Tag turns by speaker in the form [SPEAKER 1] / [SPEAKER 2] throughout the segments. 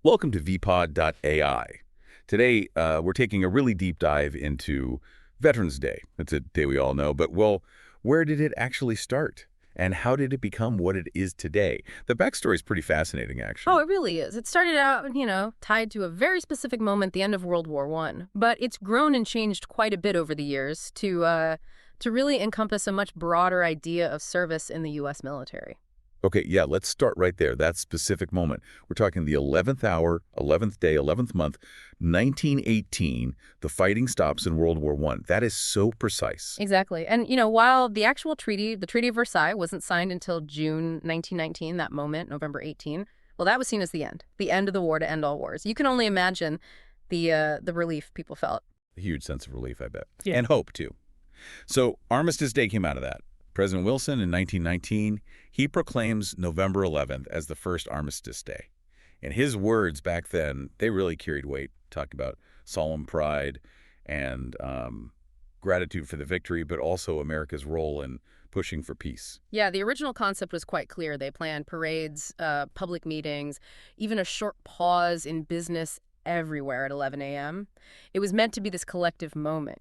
[SPEAKER 1] Welcome to vpod.ai. Today, we're taking a really deep dive into Veterans Day. It's a day we all know, but well, where did it actually start? And how did it become what it is today? The backstory is pretty fascinating,
[SPEAKER 2] Oh,
[SPEAKER 1] actually.
[SPEAKER 2] it really is. It started out, tied to a very specific moment, the end of World War I. But it's grown and changed quite a bit over the years to really encompass a much broader idea of service in the U.S. military.
[SPEAKER 1] Okay, yeah, let's start right there, that specific moment. We're talking the 11th hour, 11th day, 11th month, 1918, the fighting stops in World War I. That is so precise.
[SPEAKER 2] Exactly. And, while the actual treaty, the Treaty of Versailles, wasn't signed until June 1919, that moment, November 18, well, that was seen as the end of the war to end all wars. You can only imagine the relief people felt.
[SPEAKER 1] A huge sense of relief, I bet.
[SPEAKER 2] Yeah.
[SPEAKER 1] And hope, too. So Armistice Day came out of that. President Wilson in 1919, he proclaims November 11th as the first Armistice Day. And his words back then, they really carried weight, talking about solemn pride and gratitude for the victory, but also America's role in pushing for peace.
[SPEAKER 2] Yeah, the original concept was quite clear. They planned parades, public meetings, even a short pause in business everywhere at 11 a.m. It was meant to be this collective moment,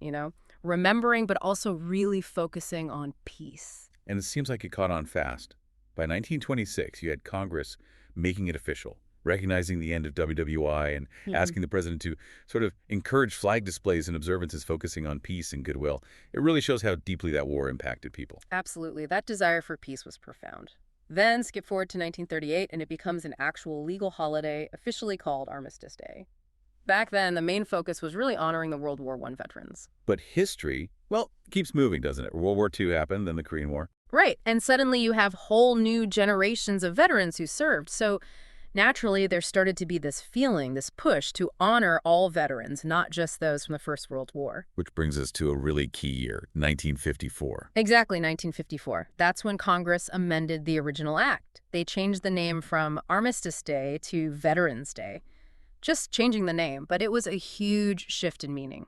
[SPEAKER 2] remembering but also really focusing on peace.
[SPEAKER 1] And it seems like it caught on fast. By 1926, you had Congress making it official, recognizing the end of WWI and asking the president to sort of encourage flag displays and observances focusing on peace and goodwill. It really shows how deeply that war impacted people.
[SPEAKER 2] Absolutely. That desire for peace was profound. Then skip forward to 1938, and it becomes an actual legal holiday, officially called Armistice Day. Back then, the main focus was really honoring the World War I veterans.
[SPEAKER 1] But history, well, keeps moving, doesn't it? World War II happened, then the Korean War.
[SPEAKER 2] Right. And suddenly you have whole new generations of veterans who served. So naturally, there started to be this feeling, this push to honor all veterans, not just those from the First World War.
[SPEAKER 1] Which brings us to a really key year, 1954.
[SPEAKER 2] Exactly, 1954. That's when Congress amended the original act. They changed the name from Armistice Day to Veterans Day. Just changing the name, but it was a huge shift in meaning.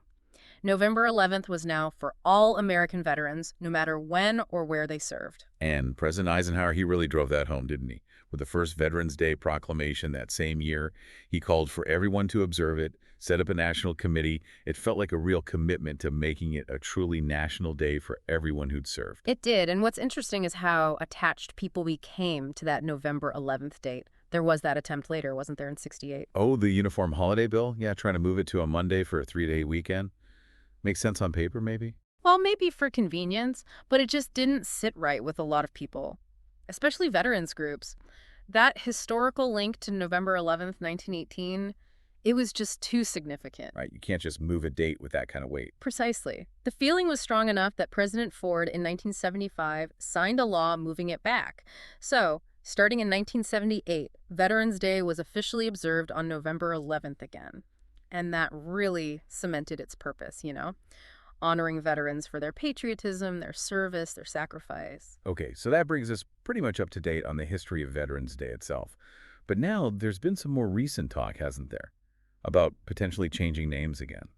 [SPEAKER 2] November 11th was now for all American veterans, no matter when or where they served.
[SPEAKER 1] And President Eisenhower, he really drove that home, didn't he? With the first Veterans Day proclamation that same year, he called for everyone to observe it, set up a national committee. It felt like a real commitment to making it a truly national day for everyone who'd served.
[SPEAKER 2] It did, and what's interesting is how attached people became to that November 11th date. There was that attempt later, wasn't there, in '68?
[SPEAKER 1] Oh, the Uniform Holiday Bill? Yeah, trying to move it to a Monday for a 3-day weekend. Makes sense on paper, maybe?
[SPEAKER 2] Well, maybe for convenience, but it just didn't sit right with a lot of people, especially veterans groups. That historical link to November 11th, 1918, it was just too significant.
[SPEAKER 1] Right, you can't just move a date with that kind of weight.
[SPEAKER 2] Precisely. The feeling was strong enough that President Ford in 1975 signed a law moving it back. So, starting in 1978, Veterans Day was officially observed on November 11th again. And that really cemented its purpose, honoring veterans for their patriotism, their service, their sacrifice.
[SPEAKER 1] Okay, so that brings us pretty much up to date on the history of Veterans Day itself. But now there's been some more recent talk, hasn't there, about potentially changing names again.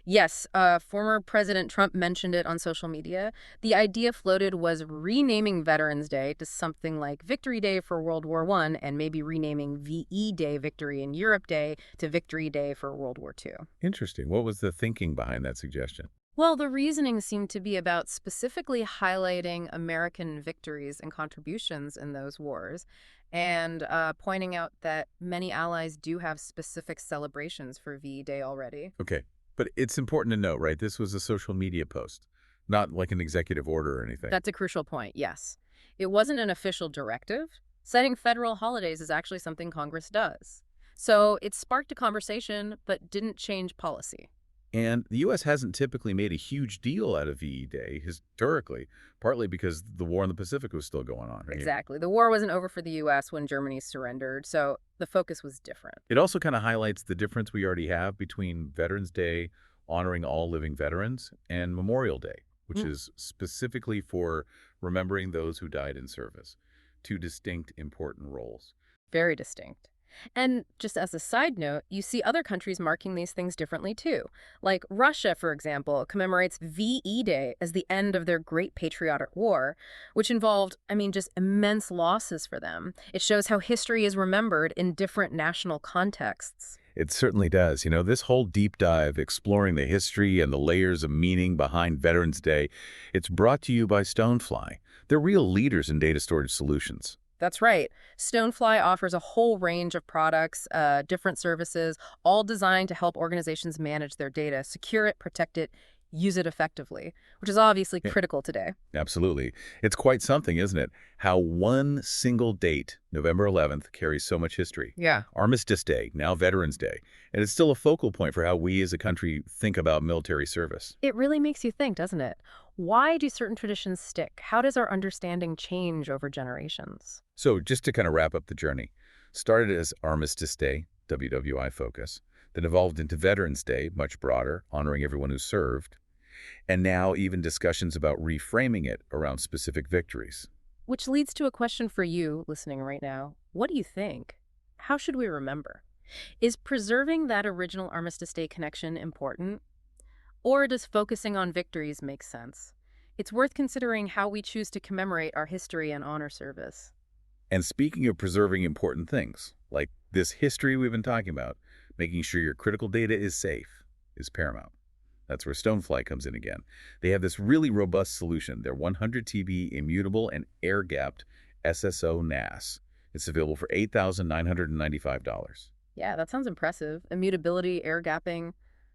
[SPEAKER 2] Yes, former President Trump mentioned it on social media. The idea floated was renaming Veterans Day to something like Victory Day for World War I and maybe renaming VE Day, Victory in Europe Day, to Victory Day for World War II.
[SPEAKER 1] Interesting. What was the thinking behind that suggestion?
[SPEAKER 2] Well, the reasoning seemed to be about specifically highlighting American victories and contributions in those wars and pointing out that many allies do have specific celebrations for VE Day already.
[SPEAKER 1] Okay, but it's important to note, right? This was a social media post, not like an executive order or anything.
[SPEAKER 2] That's a crucial point, yes. It wasn't an official directive. Setting federal holidays is actually something Congress does. So it sparked a conversation, but didn't change policy.
[SPEAKER 1] And the U.S. hasn't typically made a huge deal out of VE Day historically, partly because the war in the Pacific was still going on. Right?
[SPEAKER 2] Exactly. The war wasn't over for the U.S. when Germany surrendered, so the focus was different.
[SPEAKER 1] It also kind of highlights the difference we already have between Veterans Day, honoring all living veterans, and Memorial Day, which is specifically for remembering those who died in service. Two distinct, important roles.
[SPEAKER 2] Very distinct. And just as a side note, you see other countries marking these things differently too. Like Russia, for example, commemorates VE Day as the end of their Great Patriotic War, which involved, just immense losses for them. It shows how history is remembered in different national contexts.
[SPEAKER 1] It certainly does. This whole deep dive exploring the history and the layers of meaning behind Veterans Day, it's brought to you by Stonefly. They're real leaders in data storage solutions.
[SPEAKER 2] That's right. Stonefly offers a whole range of products, different services, all designed to help organizations manage their data, secure it, protect it, use it effectively, which is obviously
[SPEAKER 1] Yeah,
[SPEAKER 2] critical today.
[SPEAKER 1] absolutely. It's quite something, isn't it? How one single date, November 11th, carries so much history.
[SPEAKER 2] Yeah.
[SPEAKER 1] Armistice Day, now Veterans Day. And it's still a focal point for how we as a country think about military service.
[SPEAKER 2] It really makes you think, doesn't it? Why do certain traditions stick? How does our understanding change over generations?
[SPEAKER 1] So just to kind of wrap up the journey, started as Armistice Day, WWI focus, then evolved into Veterans Day, much broader, honoring everyone who served, and now even discussions about reframing it around specific victories.
[SPEAKER 2] Which leads to a question for you listening right now. What do you think? How should we remember? Is preserving that original Armistice Day connection important? Or does focusing on victories make sense? It's worth considering how we choose to commemorate our history and honor service.
[SPEAKER 1] And speaking of preserving important things, like this history we've been talking about, making sure your critical data is safe is paramount. That's where Stonefly comes in again. They have this really robust solution. Their 100 TB immutable and air-gapped SSO NAS. It's available for $8,995.
[SPEAKER 2] Yeah, that sounds impressive. Immutability, air gapping.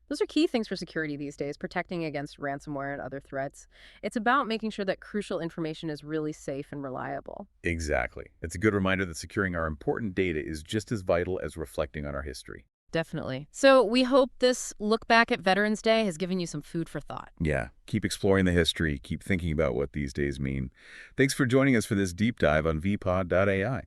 [SPEAKER 2] Those are key things for security these days, protecting against ransomware and other threats. It's about making sure that crucial information is really safe and reliable.
[SPEAKER 1] Exactly. It's a good reminder that securing our important data is just as vital as reflecting on our history.
[SPEAKER 2] Definitely. So we hope this look back at Veterans Day has given you some food for thought.
[SPEAKER 1] Yeah, keep exploring the history, keep thinking about what these days mean. Thanks for joining us for this deep dive on vpod.ai.